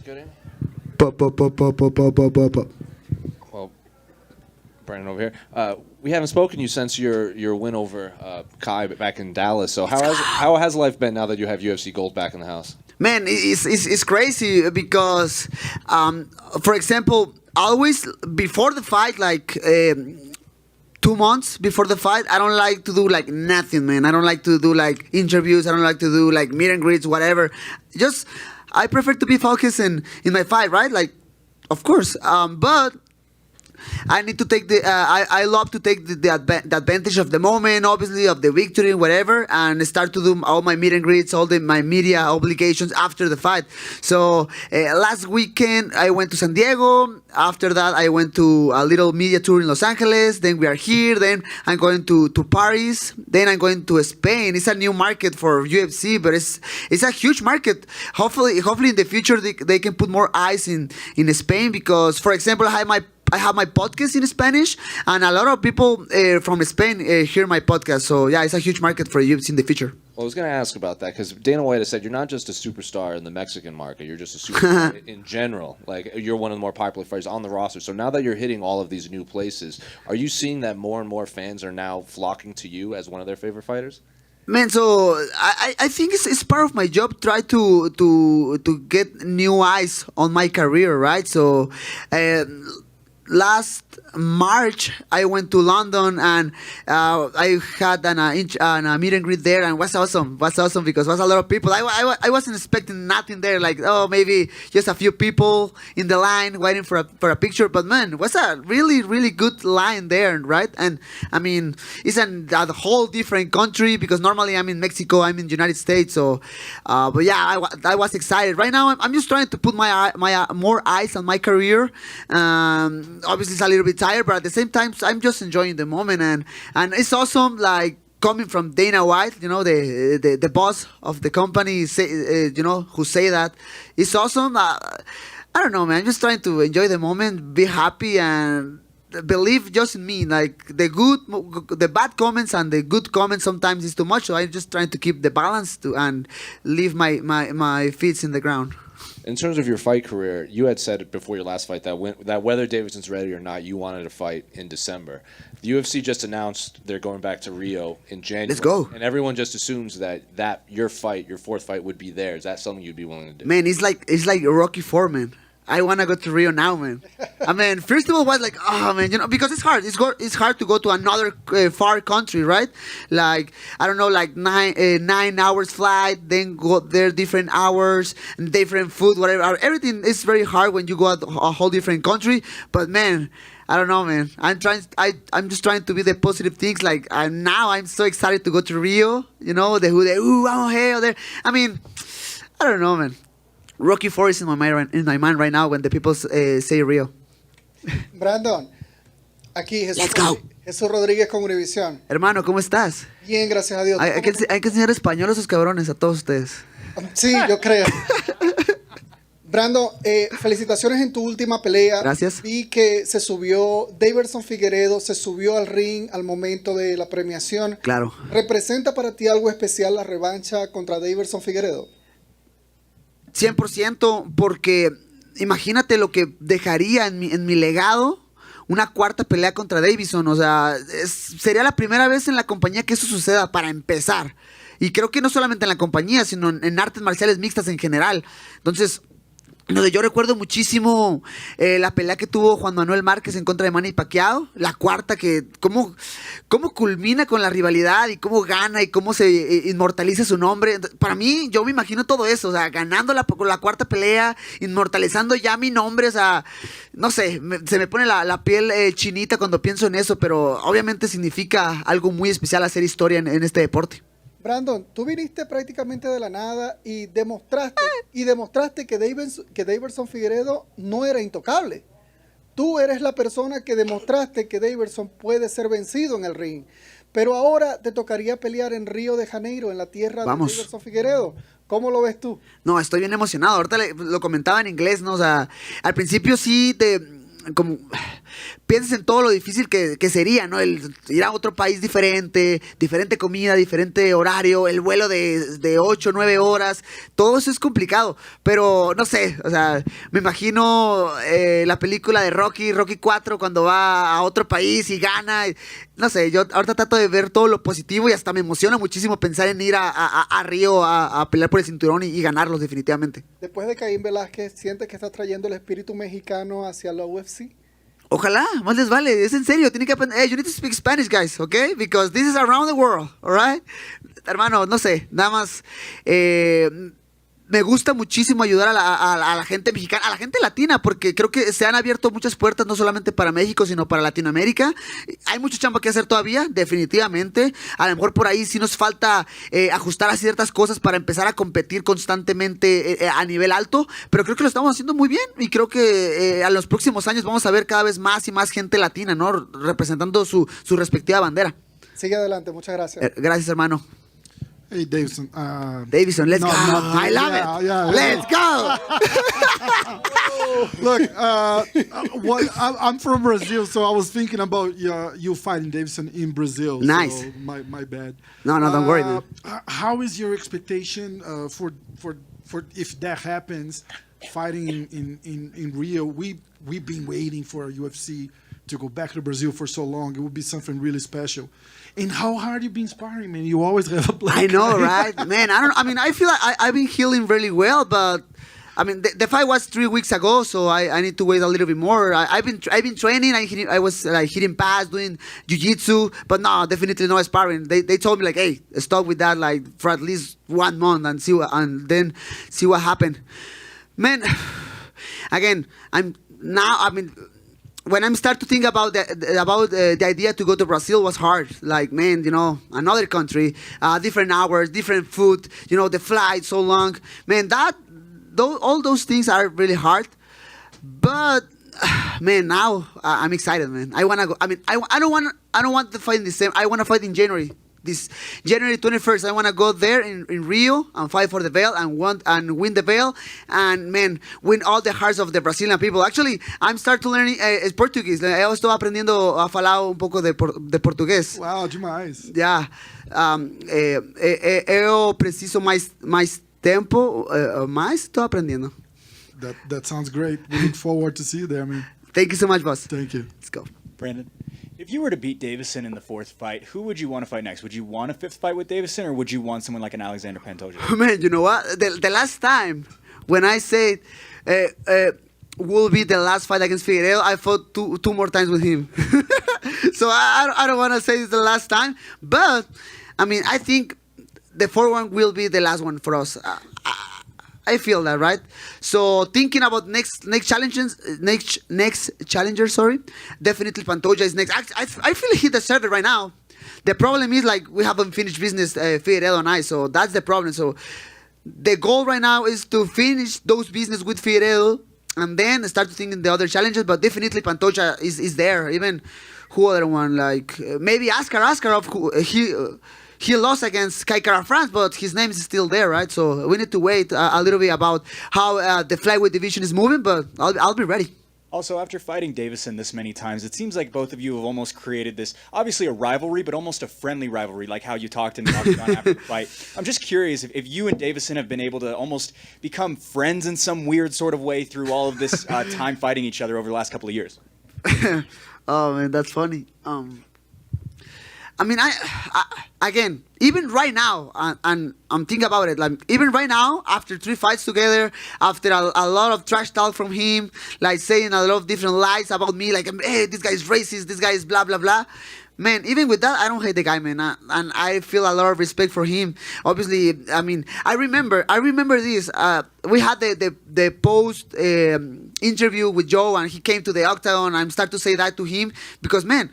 kidding? Po, po, po, po, po, po, po, po, po. Well, Brandon over here. We haven't spoken to you since your win over Kai back in Dallas. So how has life been now that you have UFC Gold back in the house? Man, it's crazy because, for example, always before the fight, like 2 months before the fight, I don't like to do like nothing, man. I don't like to do like interviews. I don't like to do like meet and greets, whatever. Just I prefer to be focused in my fight, right? Like, of course, but I need to take I love to take the advantage of the moment, obviously, of the victory, whatever, and start to do all my meet and greets, my media obligations after the fight. So last weekend I went to San Diego. After that I went to a little media tour in Los Angeles. Then we are here. Then I'm going to Paris. Then I'm going to Spain. It's a new market for UFC, but it's a huge market. Hopefully in the future they can put more eyes in Spain, because, for example, I have my podcast in Spanish, and a lot of people from Spain hear my podcast. So, yeah, it's a huge market for UFC in the future. Well, I was going to ask about that because Dana White has said you're not just a superstar in the Mexican market. You're just a superstar in general. Like, you're one of the more popular fighters on the roster. So now that you're hitting all of these new places, are you seeing that more and more fans are now flocking to you as one of their favorite fighters? Man, so I think it's part of my job, try to get new eyes on my career, right? So last March I went to London, and I had a meet and greet there, and was awesome because was a lot of people. I wasn't expecting nothing there, like, oh, maybe just a few people in the line waiting for a picture, but man, it was a really, really good line there, right? And I mean, it's a whole different country, because normally I'm in Mexico, I'm in the United States, so but yeah, I was excited. Right now I'm just trying to put my more eyes on my career. Obviously it's a little bit tired, but at the same time I'm just enjoying the moment, and it's awesome, like, coming from Dana White, the boss of the company, who say that. It's awesome. I don't know, man, I'm just trying to enjoy the moment, be happy, and believe just in me. Like, the bad comments and the good comments sometimes is too much, so I'm just trying to keep the balance and leave my feet in the ground. In terms of your fight career, you had said it before your last fight that whether Deiveson's ready or not, you wanted to fight in December. The UFC just announced they're going back to Rio in January. Let's go. And everyone just assumes that your fourth fight would be there. Is that something you'd be willing to do? Man, it's like Rocky IV, man. I want to go to Rio now, man. I mean, first of all, was like, oh, man, because it's hard. It's hard to go to another far country, right? Like, I don't know, like 9 hours flight, then go there different hours, and different food, whatever. Everything is very hard when you go to a whole different country. But, man, I don't know, man. I'm just trying to be the positive things. Like, now I'm so excited to go to Rio. I'm there. I mean, I don't know, man. Rocky IV is in my mind right now when the people say Rio. Brandon, aquí Jesús, Let's go. Jesús Rodríguez con Univision. Hermano, ¿cómo estás? Bien, gracias a Dios. Hay que enseñar español a esos cabrones, a todos ustedes. Sí, yo creo. Brandon, felicitaciones en tu última pelea. Gracias. Vi que Deiveson Figueiredo se subió al ring al momento de la premiación. Claro. ¿Representa para ti algo especial la revancha contra Deiveson Figueiredo? 100%, porque imagínate lo que dejaría en mi legado una cuarta pelea contra Deiveson. O sea, sería la primera vez en la compañía que eso suceda, para empezar. Y creo que no solamente en la compañía, sino en artes marciales mixtas en general. Entonces, yo recuerdo muchísimo la pelea que tuvo Juan Manuel Márquez en contra de Manny Pacquiao, la cuarta, que cómo culmina con la rivalidad y cómo gana y cómo se inmortaliza su nombre. Para mí, yo me imagino todo eso, o sea, ganando la cuarta pelea, inmortalizando ya mi nombre, o sea, no sé, se me pone la piel chinita cuando pienso en eso, pero obviamente significa algo muy especial hacer historia en este deporte. Brandon, tú viniste prácticamente de la nada y demostraste que Deiveson Figueiredo no era intocable. Tú eres la persona que demostraste que Deiveson puede ser vencido en el ring. Pero ahora te tocaría pelear en Río de Janeiro, en la tierra de Deiveson Figueiredo. ¿Cómo lo ves tú? No, estoy bien emocionado. Ahorita lo comentaba en inglés, ¿no? O sea, al principio sí como piensas en todo lo difícil que sería, ¿no? El ir a otro país diferente comida, diferente horario, el vuelo de 8, 9 horas, todo eso es complicado, pero no sé, o sea, me imagino la película de Rocky 4, cuando va a otro país y gana, no sé, yo ahorita trato de ver todo lo positivo y hasta me emociona muchísimo pensar en ir a Río a pelear por el cinturón y ganarlos definitivamente. Después de Caín Velázquez, ¿sientes que está trayendo el espíritu mexicano hacia la UFC? Ojalá, más les vale, es en serio, tienen que aprender. Hey, you need to speak Spanish, guys, okay? Because this is around the world, alright? Hermano, no sé, nada más. Me gusta muchísimo ayudar a la gente mexicana, a la gente latina, porque creo que se han abierto muchas puertas, no solamente para México, sino para Latinoamérica. Hay mucho chamba que hacer todavía, definitivamente. A lo mejor por ahí sí nos falta ajustar a ciertas cosas para empezar a competir constantemente a nivel alto, pero creo que lo estamos haciendo muy bien y creo que a los próximos años vamos a ver cada vez más y más gente latina, ¿no? Representando su respectiva bandera. Sigue adelante, muchas gracias. Gracias, hermano. Hey, Deiveson. Deiveson, let's go. I love it. Yeah. Let's go. Look, I'm from Brazil, so I was thinking about you fighting Deiveson in Brazil. Nice. So my bad. No, don't worry, man. How is your expectation for if that happens, fighting in Rio? We've been waiting for UFC to go back to Brazil for so long. It would be something really special. And how hard you been sparring, man? You always have a black I know, guy. right? Man, I feel like I've been healing really well, but I mean, the fight was 3 weeks ago, so I need to wait a little bit more. I've been training. I was like hitting pads, doing jiu-jitsu, but no, definitely no sparring. They told me like, hey, stop with that like for at least 1 month and then see what happened. Man, again, when I start to think about the idea to go to Brazil was hard. Like, man, you know, another country, different hours, different food, you know, the flight so long. Man, all those things are really hard. But man, now I'm excited, man. I wanna go. I mean, I don't want to fight in December. I want to fight in January. This January 21st, I want to go there in Rio and fight for the belt and win the belt and, man, win all the hearts of the Brazilian people. Actually, I'm starting to learn Portuguese. Eu estou aprendendo a falar um pouco de português. Wow, demais. Yeah. Eu preciso mais tempo, mas estou aprendendo. That sounds great. We look forward to see you there, man. Thank you so much, boss. Thank you. Let's go. Brandon, if you were to beat Deiveson in the 4th fight, who would you want to fight next? Would you want a 5th fight with Deiveson, or would you want someone like an Alexandre Pantoja? Man, you know what? The last time when I said will be the last fight against Figueiredo, I fought two more times with him. So I don't want to say it's the last time, but I mean, I think the 4th one will be the last one for us. I feel that, right? So thinking about next challengers, sorry, definitely Pantoja is next. I feel he deserves it right now. The problem is like we haven't finished business, Figueiredo and I, so that's the problem. So the goal right now is to finish those business with Figueiredo and then start to think in the other challenges. But definitely Pantoja is there. Even who other one, like maybe Askarov, who he lost against Kai Kara-France, but his name is still there, right? So we need to wait a little bit about how the flyweight division is moving, but I'll be ready. Also, after fighting Deiveson this many times, it seems like both of you have almost created this, obviously a rivalry, but almost a friendly rivalry, like how you talked in the octagon after the fight. I'm just curious if you and Deiveson have been able to almost become friends in some weird sort of way through all of this time fighting each other over the last couple of years. Oh, man, that's funny. I mean, I again, even right now, and I'm thinking about it, like even right now, after 3 fights together, after a lot of trash talk from him, like saying a lot of different lies about me, like, hey, this guy is racist, this guy is blah, blah, blah. Man, even with that, I don't hate the guy, man, and I feel a lot of respect for him. Obviously, I mean, I remember this. We had the post interview with Joe, and he came to the octagon. I'm starting to say that to him because, man,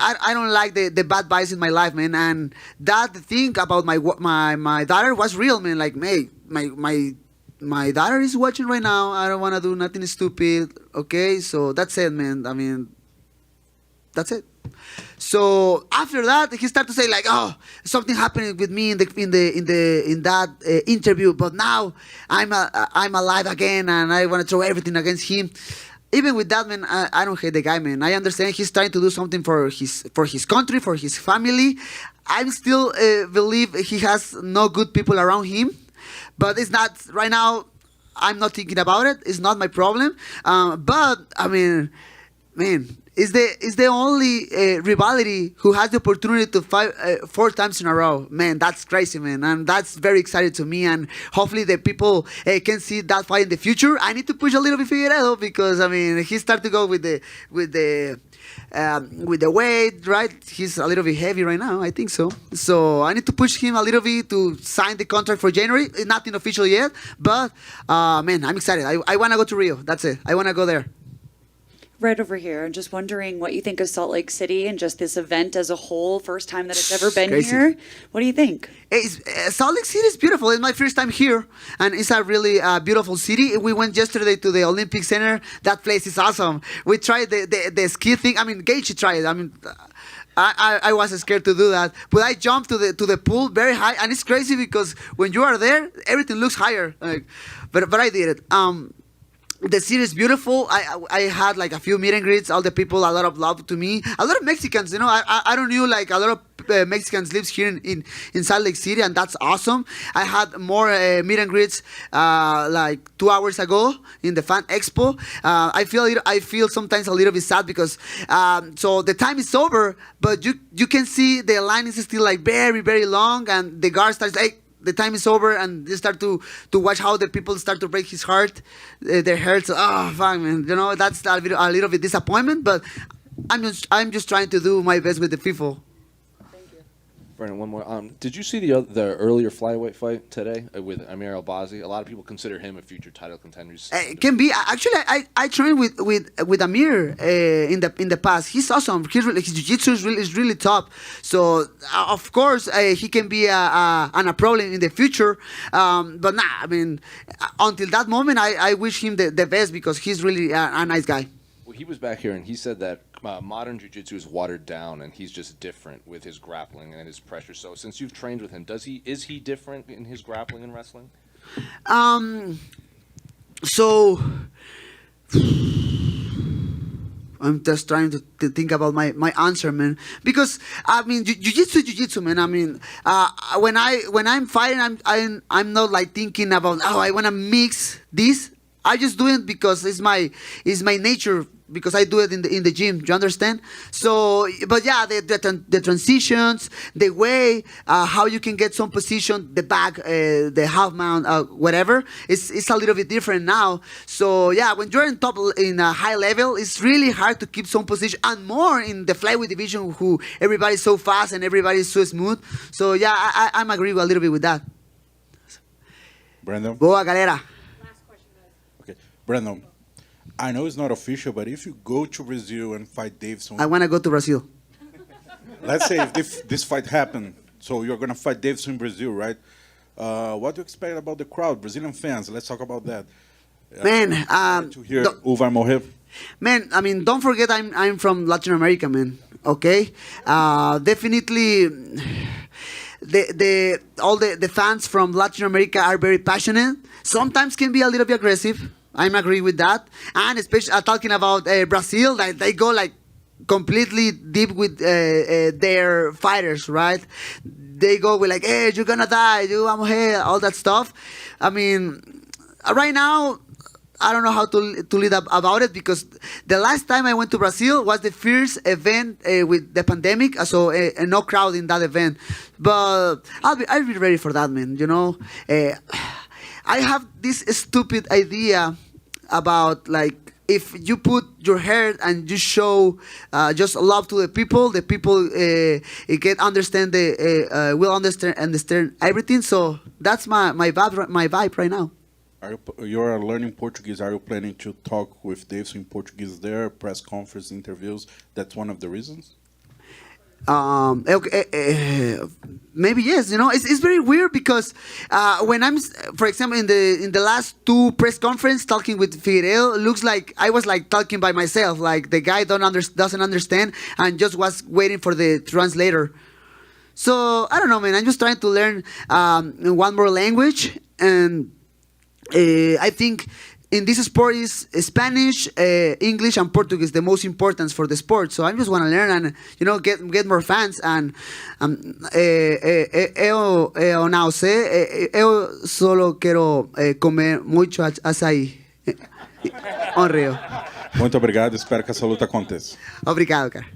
I don't like the bad vibes in my life, man, and that thing about my daughter was real, man. Like, hey, my daughter is watching right now. I don't want to do nothing stupid. Okay, so that's it, man. I mean, that's it. So after that, he started to say like, "Oh, something happened with me in that interview, but now I'm alive again, and I want to throw everything against him." even with that, man, I don't hate the guy, man. I understand he's trying to do something for his country, for his family. I still believe he has no good people around him, but it's not right now. I'm not thinking about it. It's not my problem. But I mean, man, is the only rivalry who has the opportunity to fight 4 times in a row. Man, that's crazy, man, and that's very exciting to me. And hopefully the people can see that fight in the future. I need to push a little bit Figueiredo because I mean he started to go with the weight, right? He's a little bit heavy right now. I think so. So I need to push him a little bit to sign the contract for January. It's nothing official yet, but man, I'm excited. I want to go to Rio. That's it. I want to go there. Right over here. I'm just wondering what you think of Salt Lake City and just this event as a whole. First time that it's ever been Crazy. here. What do you think? Salt Lake City is beautiful. It's my first time here, and it's a really beautiful city. We went yesterday to the Olympic Center. That place is awesome. We tried the ski thing. I mean, Gage tried it. I mean, I was scared to do that, but I jumped to the pool very high, and it's crazy because when you are there, everything looks higher. Like, but I did it. The city is beautiful. I had like a few meet and greets. All the people, a lot of love to me. A lot of Mexicans, you know. I don't know, like a lot of Mexicans lives here in Salt Lake City, and that's awesome. I had more meet and greets like 2 hours ago in the Fan Expo. I feel sometimes a little bit sad because so the time is over, but you can see the line is still like very, very long, and the guard starts like, the time is over, and you start to watch how the people start to break his heart, their hearts. Oh, fuck, man! You know, that's a little bit disappointment, but I'm just trying to do my best with the people. Brandon, one more. Did you see the earlier flyweight fight today with Amir Albazi? A lot of people consider him a future title contender. It can be. Actually, I trained with Amir in the past. He's awesome. His jiu-jitsu is really top. So of course he can be a problem in the future. But nah, I mean, until that moment, I wish him the best because he's really a nice guy. Well, he was back here and he said that modern jiu-jitsu is watered down and he's just different with his grappling and his pressure. So since you've trained with him, is he different in his grappling and wrestling? So I'm just trying to think about my answer, man. Because I mean, jiu-jitsu, man. I mean, when I'm fighting, I'm not like thinking about I want to mix this. I just do it because it's my nature. Because I do it in the gym, you understand? So, but yeah, the transitions, the way how you can get some position, the back, the half mount, whatever, it's a little bit different now. So yeah, when you're in a high level, it's really hard to keep some position, and more in the flyweight division, who everybody's so fast and everybody's so smooth. So yeah, I'm agree a little bit with that. Brandon. Boa, galera. Okay, Brandon. I know it's not official, but if you go to Brazil and fight Deiveson, I want to go to Brazil. let's say if this fight happened, so you're gonna fight Deiveson in Brazil, right? What do you expect about the crowd, Brazilian fans? Let's talk about that. Man, To hear Uvar morrer. Man, I mean, don't forget I'm from Latin America, man. Okay, definitely. All the fans from Latin America are very passionate. Sometimes can be a little bit aggressive. I'm agree with that. And especially talking about Brazil, like they go like completely deep with their fighters, right? They go with like, hey, you're gonna die, you vamos here, all that stuff. I mean, right now, I don't know how to lead up about it because the last time I went to Brazil was the first event with the pandemic, so no crowd in that event. But I'll be ready for that, man. You know, I have this stupid idea about like if you put your head and you show just love to the people can understand will understand everything. So that's my vibe right now. You're learning Portuguese. Are you planning to talk with Deiveson in Portuguese there, press conference, interviews? That's one of the reasons? Maybe yes. You know, it's very weird because when I'm, for example, in the last 2 press conference talking with Figueiredo, it looks like I was like talking by myself. Like the guy doesn't understand and just was waiting for the translator. So I don't know, man. I'm just trying to learn one more language, and I think in this sport is Spanish, English, and Portuguese the most important for the sport. So I just want to learn and get more fans. And eu não sei, eu solo quero comer muito açaí. On Rio. Muito obrigado, espero que essa luta aconteça. Obrigado, cara.